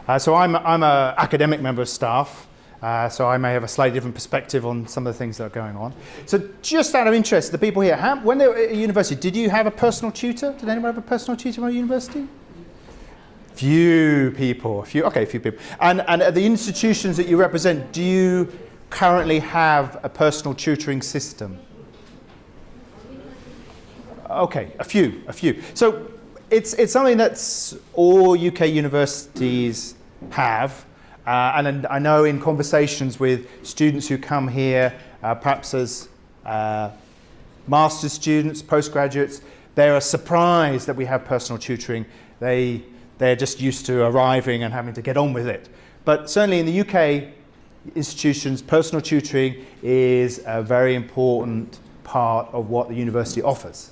So I'm an academic member of staff, so I may have a slightly different perspective on some of the things that are going on. So just out of interest, the people here, when they were at university, did you have a personal tutor? Did anyone have a personal tutor at university? Few people, few people. And at the institutions that you represent, do you currently have a personal tutoring system? Okay, a few. So it's something that's all UK universities have, and I know in conversations with students who come here, perhaps as master's students, postgraduates, they're surprised that we have personal tutoring. They're just used to arriving and having to get on with it. But certainly in the UK institutions, personal tutoring is a very important part of what the university offers.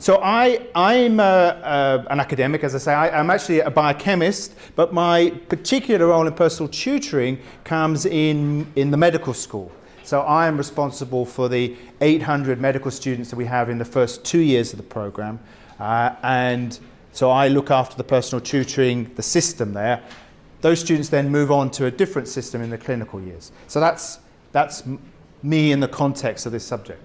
So I'm an academic, as I say. I'm actually a biochemist, but my particular role in personal tutoring comes in the medical school. So I am responsible for the 800 medical students that we have in the first 2 years of the program. And so I look after the personal tutoring, the system there. Those students then move on to a different system in the clinical years. So that's me in the context of this subject.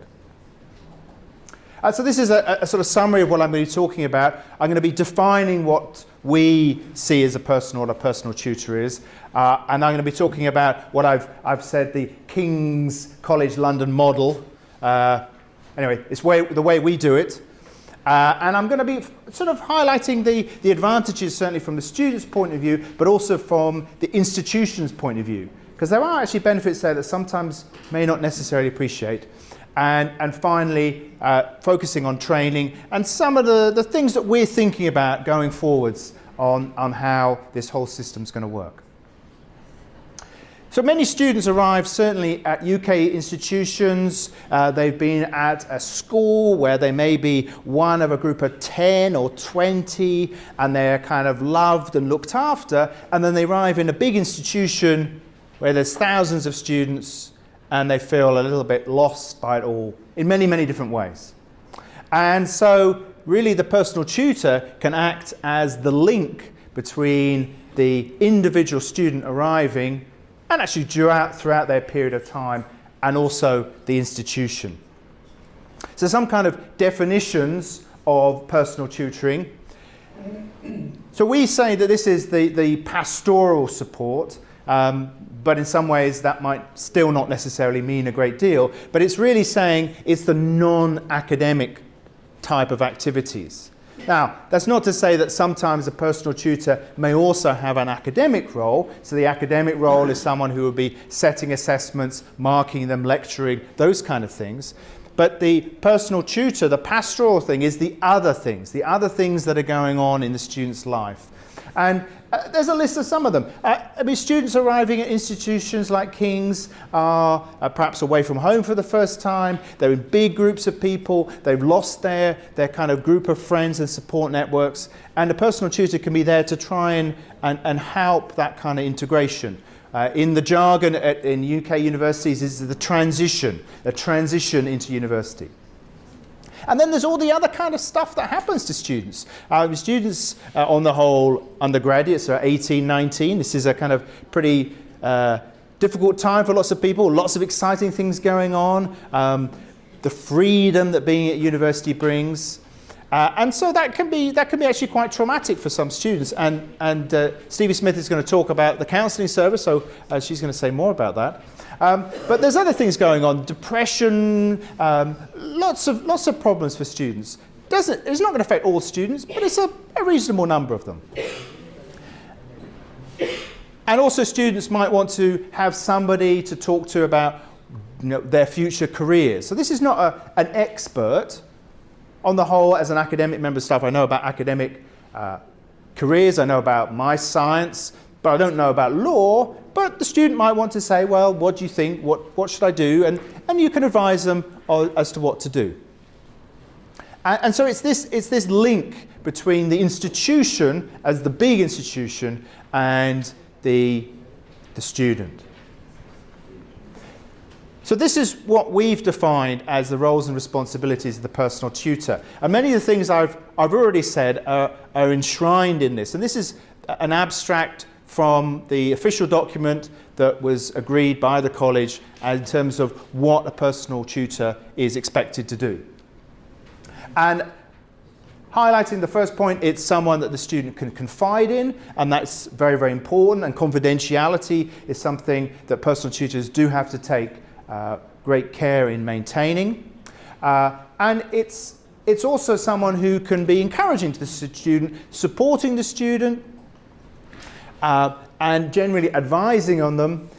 So this is a sort of summary of what I'm going to be talking about. I'm going to be defining what we see as a personal tutor is, and I'm going to be talking about what I've said the King's College London model. Anyway, it's the way we do it, and I'm going to be sort of highlighting the advantages, certainly from the student's point of view, but also from the institution's point of view, because there are actually benefits there that sometimes may not necessarily appreciate. And finally, focusing on training and some of the things that we're thinking about going forwards on how this whole system's going to work. So many students arrive certainly at UK institutions. They've been at a school where they may be one of a group of 10 or 20, and they're kind of loved and looked after, and then they arrive in a big institution where there's thousands of students, and they feel a little bit lost by it all in many, many different ways. And so really the personal tutor can act as the link between the individual student arriving and actually throughout their period of time, and also the institution. So some kind of definitions of personal tutoring. So we say that this is the pastoral support, but in some ways that might still not necessarily mean a great deal. But it's really saying it's the non-academic type of activities. Now, that's not to say that sometimes a personal tutor may also have an academic role. So the academic role is someone who will be setting assessments, marking them, lecturing, those kind of things. But the personal tutor, the pastoral thing, is the other things that are going on in the student's life. And there's a list of some of them. Students arriving at institutions like King's are perhaps away from home for the first time. They're in big groups of people. They've lost their kind of group of friends and support networks. And a personal tutor can be there to try and help that kind of integration. In the jargon in UK universities is the transition into university. And then there's all the other kind of stuff that happens to students. Students, on the whole, undergraduates are 18, 19. This is a kind of pretty difficult time for lots of people, lots of exciting things going on, the freedom that being at university brings. And so that can be actually quite traumatic for some students. And Stevie Smith is going to talk about the counselling service, so she's going to say more about that. But there's other things going on, depression, lots of problems for students. It's not going to affect all students, but it's a reasonable number of them. And also students might want to have somebody to talk to about their future careers. So this is not an expert. On the whole, as an academic member of staff, I know about academic careers, I know about my science, but I don't know about law. But the student might want to say, well, what do you think? What should I do? And you can advise them as to what to do. And so it's this link between the institution as the big institution and the student. So this is what we've defined as the roles and responsibilities of the personal tutor. And many of the things I've already said are enshrined in this. And this is an abstract from the official document that was agreed by the college in terms of what a personal tutor is expected to do. And highlighting the first point, it's someone that the student can confide in, and that's very, very important, and confidentiality is something that personal tutors do have to take great care in maintaining. And it's also someone who can be encouraging to the student, supporting the student, and generally advising on them.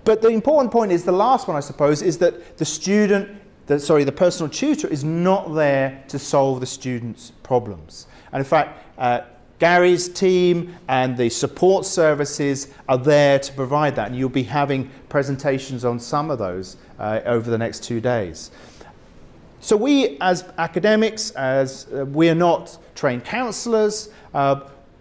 But the important point is, the last one I suppose, is that the personal tutor is not there to solve the student's problems. And in fact, Gary's team and the support services are there to provide that, and you'll be having presentations on some of those over the next 2 days. So we as academics, we are not trained counsellors,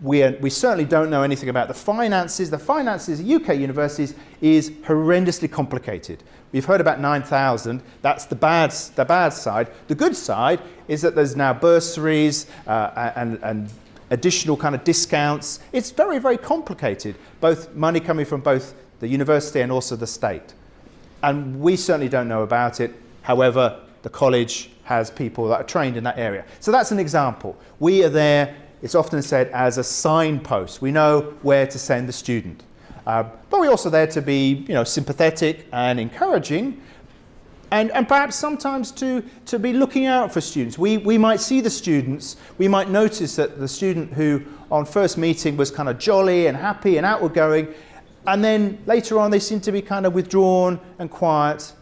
we certainly don't know anything about the finances. The finances at UK universities is horrendously complicated. We've heard about 9,000, that's the bad side. The good side is that there's now bursaries and additional kind of discounts. It's very, very complicated, both money coming from both the university and also the state. And we certainly don't know about it. However, the college has people that are trained in that area. So that's an example. We are there, it's often said, as a signpost. We know where to send the student. But we're also there to be, sympathetic and encouraging, and perhaps sometimes to be looking out for students. We might see the students, we might notice that the student who on first meeting was kind of jolly and happy and outward going, and then later on they seem to be kind of withdrawn and quiet.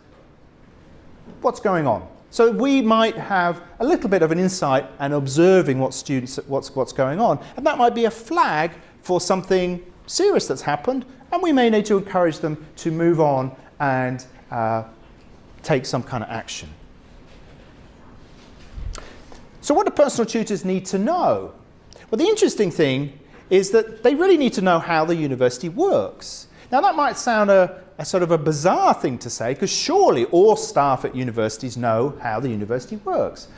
What's going on? So we might have a little bit of an insight and observing what's going on, and that might be a flag for something serious that's happened, and we may need to encourage them to move on and take some kind of action. So what do personal tutors need to know? Well, the interesting thing is that they really need to know how the university works. Now that might sound a sort of a bizarre thing to say, because surely all staff at universities know how the university works.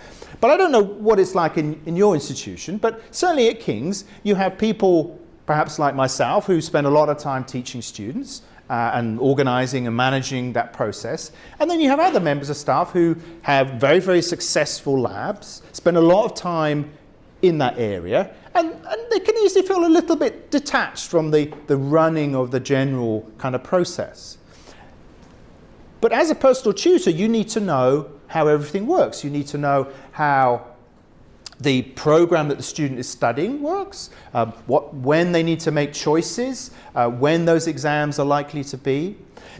But I don't know what it's like in your institution, but certainly at King's you have people perhaps like myself who spend a lot of time teaching students and organising and managing that process. And then you have other members of staff who have very, very successful labs, spend a lot of time in that area, and they can easily feel a little bit detached from the running of the general kind of process. But as a personal tutor, you need to know how everything works. You need to know how the program that the student is studying works, when they need to make choices, when those exams are likely to be.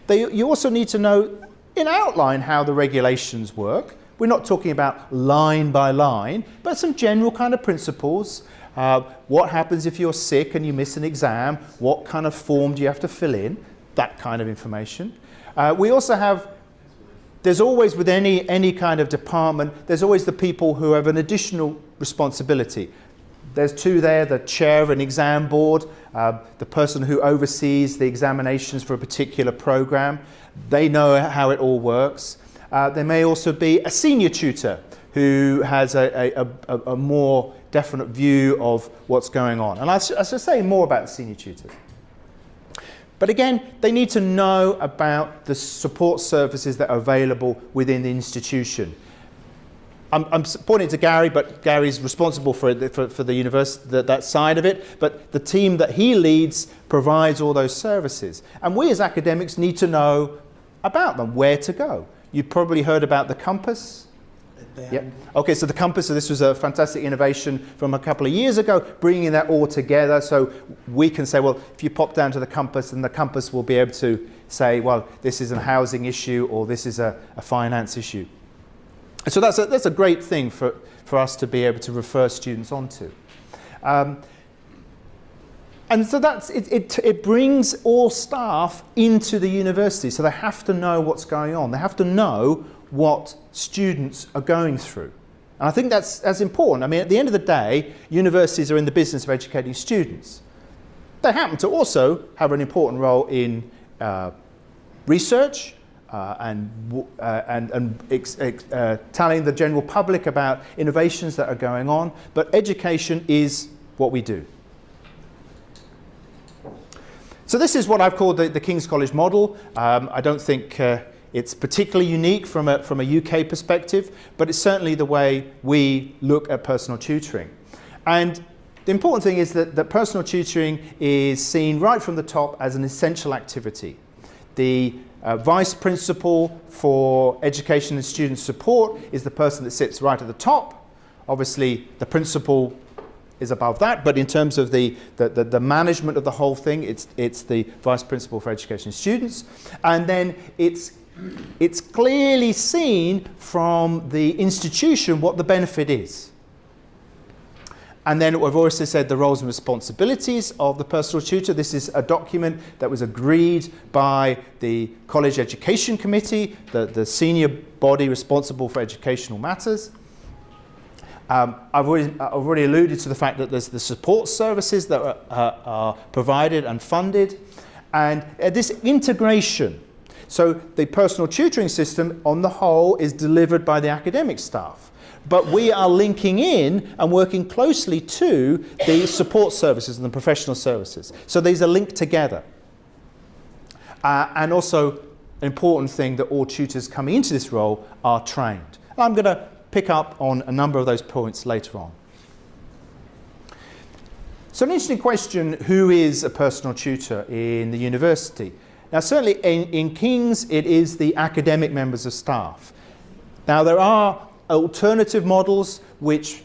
You also need to know in outline how the regulations work. We're not talking about line by line, but some general kind of principles. What happens if you're sick and you miss an exam? What kind of form do you have to fill in? That kind of information. We also have, there's always with any kind of department, there's always the people who have an additional responsibility. There's two there, the chair of an exam board, the person who oversees the examinations for a particular program. They know how it all works. There may also be a senior tutor who has a more definite view of what's going on. And I should say more about the senior tutors. But again, they need to know about the support services that are available within the institution. I'm pointing to Gary, but Gary's responsible for the university, that side of it. But the team that he leads provides all those services. And we as academics need to know about them, where to go. You've probably heard about the Compass. Yep. Okay, so the Compass, so this was a fantastic innovation from a couple of years ago, bringing that all together so we can say, well, if you pop down to the Compass, then the Compass will be able to say, well, this is a housing issue or this is a finance issue. So that's a great thing for us to be able to refer students onto. And so it brings all staff into the university, so they have to know what's going on. They have to know what students are going through. And I think that's important. I mean, at the end of the day, universities are in the business of educating students. They happen to also have an important role in research and telling the general public about innovations that are going on. But education is what we do. So this is what I've called the King's College model. I don't think it's particularly unique from a UK perspective, but it's certainly the way we look at personal tutoring. And the important thing is that personal tutoring is seen right from the top as an essential activity. The vice principal for education and student support is the person that sits right at the top. Obviously, the principal is above that, but in terms of the management of the whole thing, it's the vice principal for education and students. And then it's clearly seen from the institution what the benefit is. And then we've also said the roles and responsibilities of the personal tutor. This is a document that was agreed by the College Education Committee, the senior body responsible for educational matters. I've already alluded to the fact that there's the support services that are provided and funded. And this integration, so the personal tutoring system on the whole is delivered by the academic staff. But we are linking in and working closely to the support services and the professional services. So these are linked together. And also, an important thing that all tutors coming into this role are trained. I'm going to pick up on a number of those points later on. So an interesting question, who is a personal tutor in the university? Now certainly in King's it is the academic members of staff. Now there are alternative models which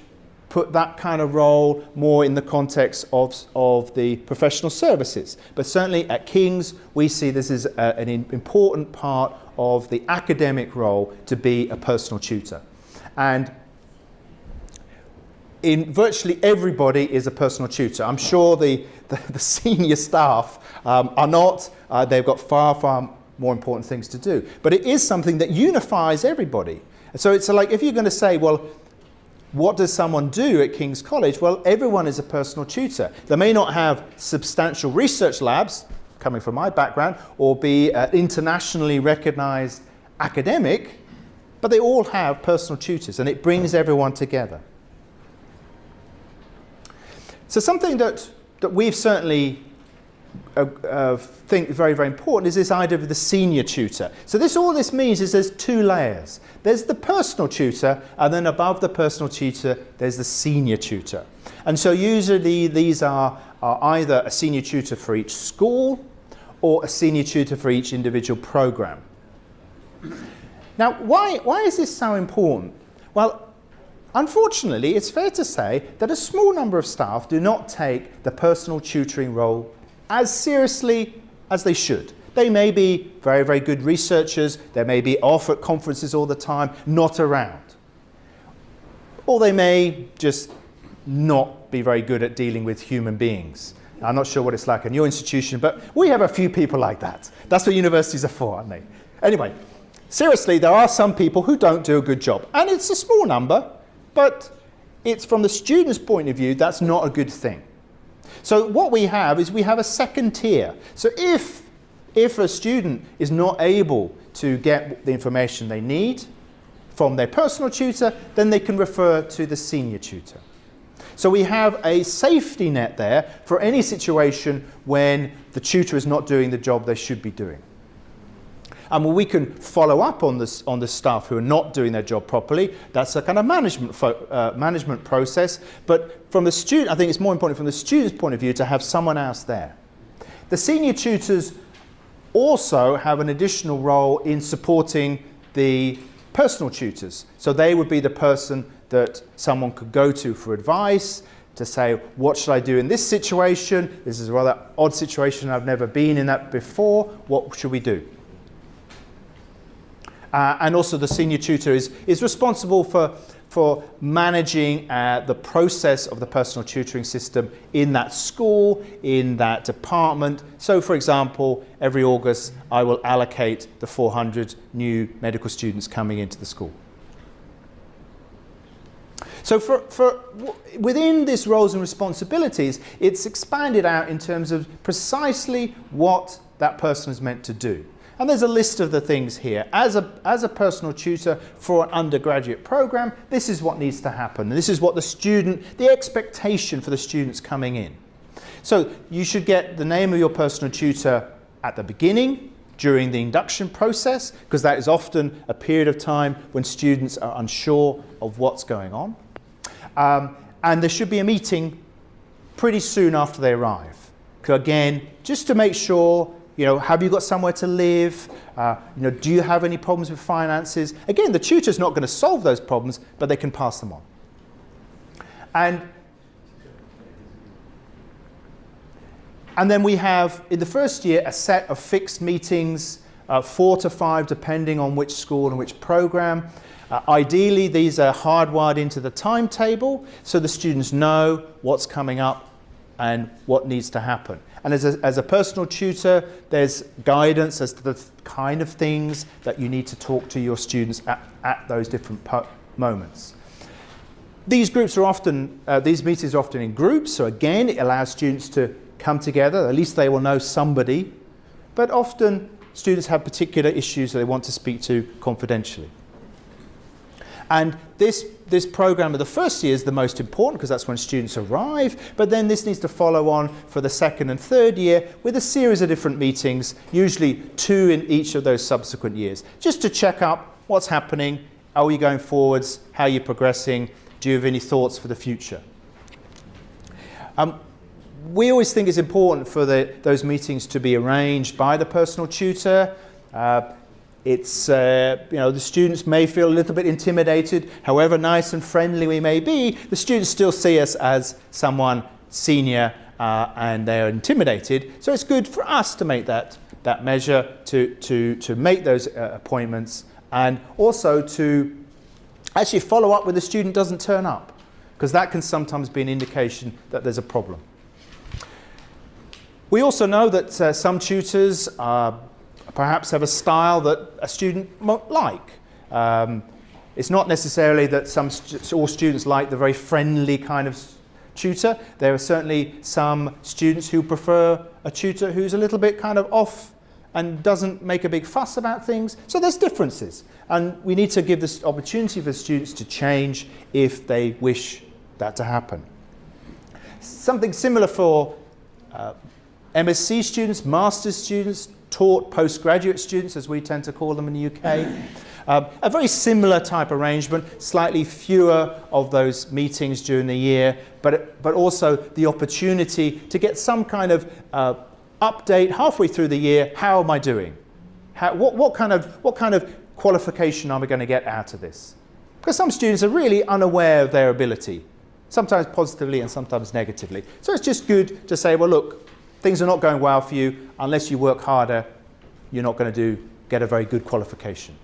put that kind of role more in the context of the professional services. But certainly at King's we see this as an important part of the academic role to be a personal tutor. And in virtually everybody is a personal tutor. I'm sure the senior staff are not. They've got far more important things to do. But it is something that unifies everybody. So it's like if you're going to say, well, what does someone do at King's College? Well, everyone is a personal tutor. They may not have substantial research labs, coming from my background, or be internationally recognized academic, but they all have personal tutors, and it brings everyone together. So something that we've certainly think is very, very important is this idea of the senior tutor. So all this means is there's two layers. There's the personal tutor, and then above the personal tutor, there's the senior tutor. And so usually these are either a senior tutor for each school or a senior tutor for each individual program. Now, why is this so important? Well, unfortunately, it's fair to say that a small number of staff do not take the personal tutoring role as seriously as they should. They may be very, very good researchers. They may be off at conferences all the time, not around. Or they may just not be very good at dealing with human beings. I'm not sure what it's like in your institution, but we have a few people like that. That's what universities are for, aren't they? Anyway, seriously, there are some people who don't do a good job. And it's a small number, but it's from the student's point of view, that's not a good thing. So what we have is we have a second tier. So if a student is not able to get the information they need from their personal tutor, then they can refer to the senior tutor. So we have a safety net there for any situation when the tutor is not doing the job they should be doing. And we can follow up on the staff who are not doing their job properly. That's a kind of management process. But from the student, I think it's more important from the student's point of view to have someone else there. The senior tutors also have an additional role in supporting the personal tutors. So they would be the person that someone could go to for advice, to say, what should I do in this situation? This is a rather odd situation. I've never been in that before. What should we do? And also the senior tutor is responsible for managing the process of the personal tutoring system in that school, in that department. So for example, every August I will allocate the 400 new medical students coming into the school. So within these roles and responsibilities, it's expanded out in terms of precisely what that person is meant to do. And there's a list of the things here. As a personal tutor for an undergraduate program, this is what needs to happen. And this is what the expectation for the students coming in. So you should get the name of your personal tutor at the beginning, during the induction process, because that is often a period of time when students are unsure of what's going on. And there should be a meeting pretty soon after they arrive. Again, just to make sure, have you got somewhere to live? Do you have any problems with finances? Again, the tutor's not going to solve those problems, but they can pass them on. And then we have, in the first year, a set of fixed meetings, 4 to 5, depending on which school and which program. Ideally, these are hardwired into the timetable, so the students know what's coming up and what needs to happen. And as a personal tutor, there's guidance as to the kind of things that you need to talk to your students at those different moments. These meetings are often in groups, so again, it allows students to come together. At least they will know somebody. But often, students have particular issues that they want to speak to confidentially. And this program of the first year is the most important because that's when students arrive, but then this needs to follow on for the second and third year with a series of different meetings, usually 2 in each of those subsequent years, just to check up what's happening, how are you going forwards, how are you progressing, do you have any thoughts for the future? We always think it's important for those meetings to be arranged by the personal tutor. The students may feel a little bit intimidated. However nice and friendly we may be, the students still see us as someone senior and they're intimidated. So it's good for us to make that measure, to make those appointments, and also to actually follow up when the student doesn't turn up, because that can sometimes be an indication that there's a problem. We also know that some tutors perhaps have a style that a student won't like. It's not necessarily that all students like the very friendly kind of tutor. There are certainly some students who prefer a tutor who's a little bit kind of off and doesn't make a big fuss about things. So there's differences. And we need to give this opportunity for students to change if they wish that to happen. Something similar for MSc students, master's students, taught postgraduate students, as we tend to call them in the UK. A very similar type arrangement, slightly fewer of those meetings during the year, but also the opportunity to get some kind of update halfway through the year. How am I doing? What kind of qualification are we going to get out of this? Because some students are really unaware of their ability, sometimes positively and sometimes negatively. So it's just good to say, well, look, things are not going well for you. Unless you work harder, you're not going to get a very good qualification.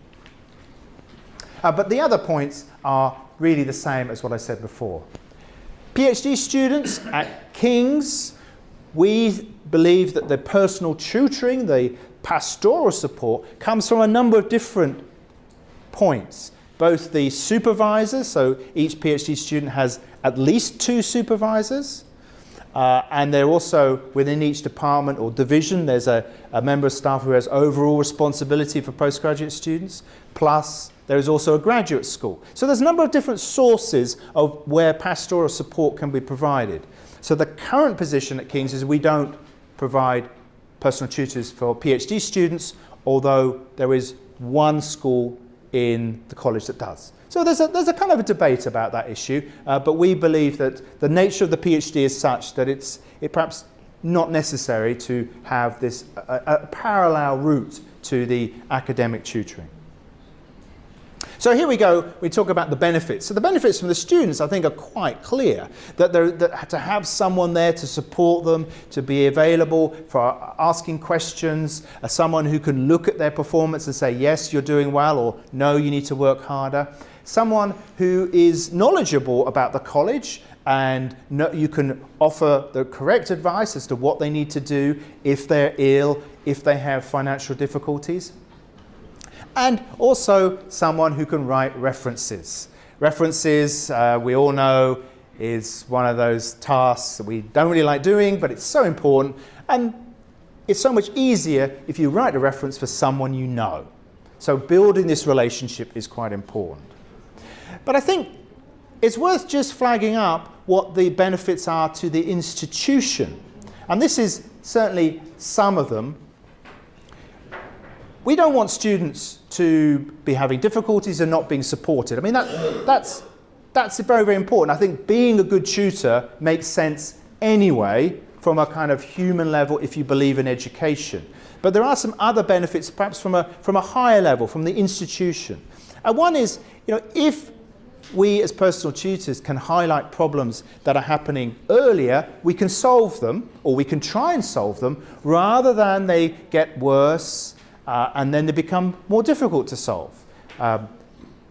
But the other points are really the same as what I said before. PhD students at King's, we believe that the personal tutoring, the pastoral support, comes from a number of different points. Both the supervisors, so each PhD student has at least 2 supervisors, and they're also within each department or division, there's a member of staff who has overall responsibility for postgraduate students, plus there is also a graduate school. So there's a number of different sources of where pastoral support can be provided. So the current position at King's is we don't provide personal tutors for PhD students, although there is one school in the college that does. So there's a kind of a debate about that issue, but we believe that the nature of the PhD is such that it's perhaps not necessary to have this a parallel route to the academic tutoring. So here we go, we talk about the benefits. So the benefits from the students, I think, are quite clear. That to have someone there to support them, to be available for asking questions, someone who can look at their performance and say, yes, you're doing well, or no, you need to work harder. Someone who is knowledgeable about the college, and you can offer the correct advice as to what they need to do if they're ill, if they have financial difficulties. And also someone who can write references. References, we all know, is one of those tasks that we don't really like doing, but it's so important. And it's so much easier if you write a reference for someone you know. So building this relationship is quite important. But I think it's worth just flagging up what the benefits are to the institution. And this is certainly some of them. We don't want students to be having difficulties and not being supported. I mean, that's very, very important. I think being a good tutor makes sense anyway from a kind of human level if you believe in education. But there are some other benefits, perhaps from a higher level, from the institution. And one is, if we as personal tutors can highlight problems that are happening earlier, we can solve them, or we can try and solve them, rather than they get worse and then they become more difficult to solve.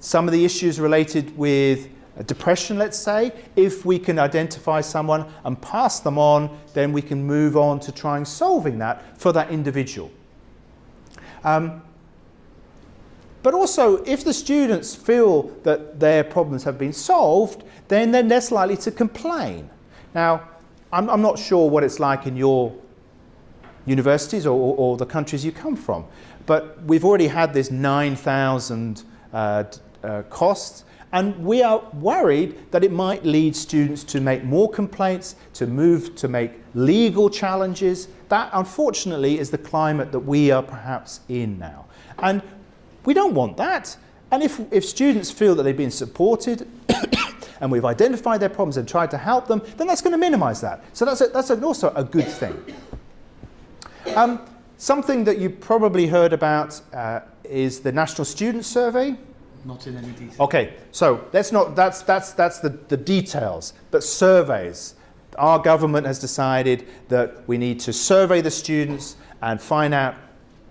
Some of the issues related with depression, let's say, if we can identify someone and pass them on, then we can move on to trying solving that for that individual. But also, if the students feel that their problems have been solved, then they're less likely to complain. Now, I'm not sure what it's like in your universities or the countries you come from, but we've already had this 9,000 costs, and we are worried that it might lead students to make more complaints, to move to make legal challenges. That, unfortunately, is the climate that we are perhaps in now. And we don't want that. And if students feel that they've been supported and we've identified their problems and tried to help them, then that's going to minimize that. So that's also a good thing. Something that you probably heard about is the National Student Survey. Not in any detail. Okay, so that's the details, but surveys. Our government has decided that we need to survey the students and find out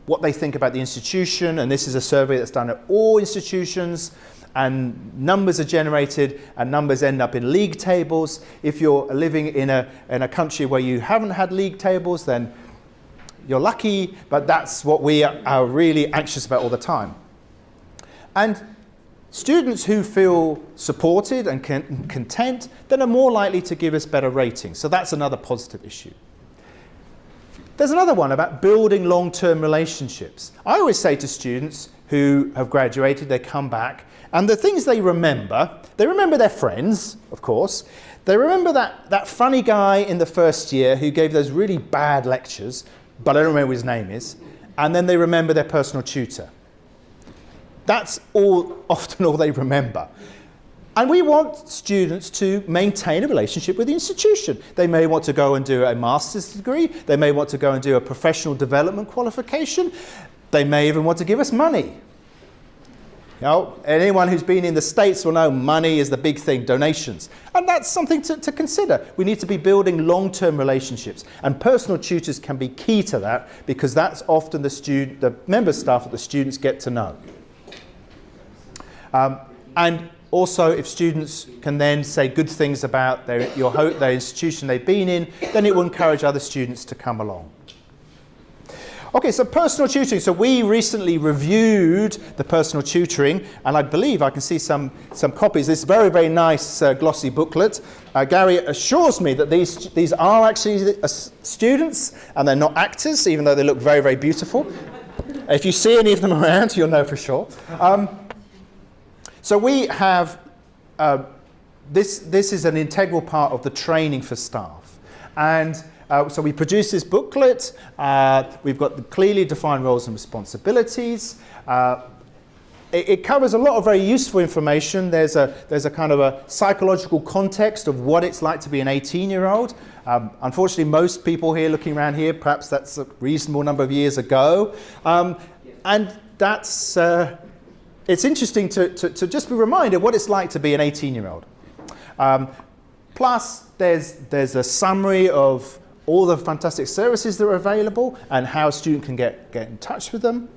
what they think about the institution, and this is a survey that's done at all institutions, and numbers are generated and numbers end up in league tables. If you're living in a country where you haven't had league tables, then you're lucky, but that's what we are really anxious about all the time. And students who feel supported and content, then are more likely to give us better ratings. So that's another positive issue. There's another one about building long-term relationships. I always say to students who have graduated, they come back, and the things they remember their friends, of course. They remember that funny guy in the first year who gave those really bad lectures, but I don't remember what his name is. And then they remember their personal tutor. That's often all they remember. And we want students to maintain a relationship with the institution. They may want to go and do a master's degree. They may want to go and do a professional development qualification. They may even want to give us money. Anyone who's been in the States will know money is the big thing, donations. And that's something to consider. We need to be building long-term relationships. And personal tutors can be key to that, because that's often the member staff that the students get to know. And also, if students can then say good things about their institution they've been in, then it will encourage other students to come along. Okay, so personal tutoring. So we recently reviewed the personal tutoring, and I believe I can see some copies. This very, very nice glossy booklet. Gary assures me that these are actually students, and they're not actors, even though they look very, very beautiful. If you see any of them around, you'll know for sure. So we have, this is an integral part of the training for staff. And so we produce this booklet. We've got the clearly defined roles and responsibilities. It covers a lot of very useful information. There's a kind of a psychological context of what it's like to be an 18-year-old. Unfortunately, most people here looking around here, perhaps that's a reasonable number of years ago. And that's... it's interesting to just be reminded what it's like to be an 18-year-old. Plus, there's a summary of all the fantastic services that are available and how a student can get in touch with them.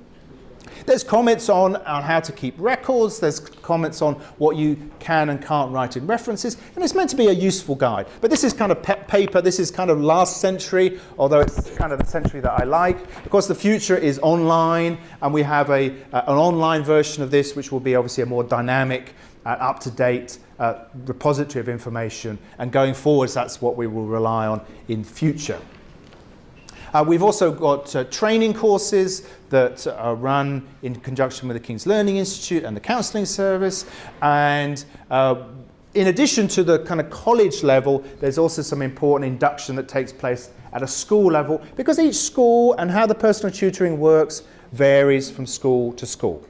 There's comments on how to keep records. There's comments on what you can and can't write in references. And it's meant to be a useful guide. But this is kind of paper. This is kind of last century, although it's kind of the century that I like. Of course, the future is online, and we have an online version of this, which will be obviously a more dynamic, up-to-date repository of information. And going forwards, that's what we will rely on in future. We've also got training courses that are run in conjunction with the King's Learning Institute and the Counselling Service. And in addition to the kind of college level, there's also some important induction that takes place at a school level, because each school and how the personal tutoring works varies from school to school.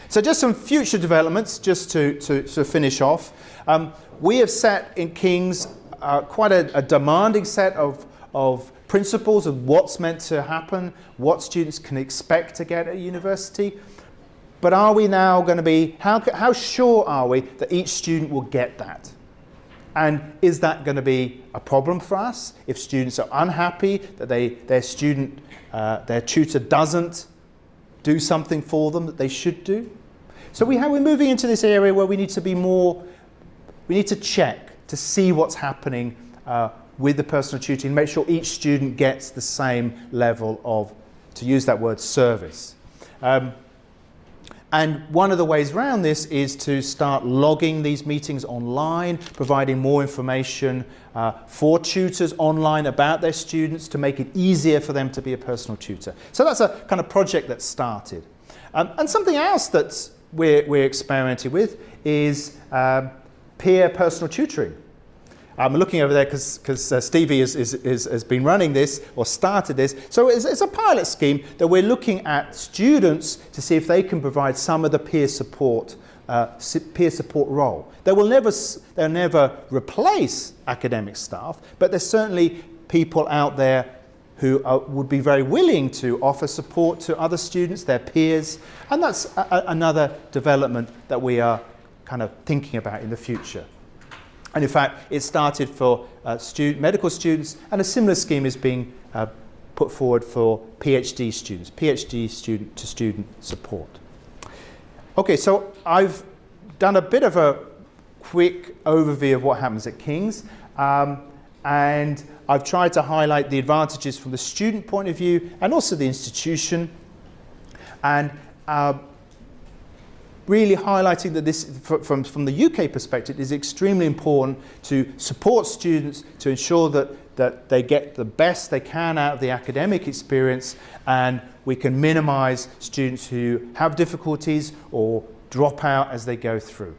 So just some future developments, just to finish off. We have set in King's quite a demanding set of principles of what's meant to happen, what students can expect to get at university. But are we now going to be, how sure are we that each student will get that? And is that going to be a problem for us if students are unhappy that their tutor doesn't do something for them that they should do? So we're moving into this area where we need to be more, we need to check to see what's happening with the personal tutoring, make sure each student gets the same level of, to use that word, service. And one of the ways around this is to start logging these meetings online, providing more information for tutors online about their students to make it easier for them to be a personal tutor. So that's a kind of project that's started. And something else that we're experimenting with is peer personal tutoring. I'm looking over there because Stevie has been running this or started this. So it's a pilot scheme that we're looking at students to see if they can provide some of the peer support role. They'll never replace academic staff, but there's certainly people out there who would be very willing to offer support to other students, their peers, and that's another development that we are kind of thinking about in the future. And in fact, it started for medical students, and a similar scheme is being put forward for PhD students, PhD student-to-student support. Okay, so I've done a bit of a quick overview of what happens at King's, and I've tried to highlight the advantages from the student point of view and also the institution, and really highlighting that this, from the UK perspective, is extremely important to support students to ensure that they get the best they can out of the academic experience, and we can minimise students who have difficulties or drop out as they go through.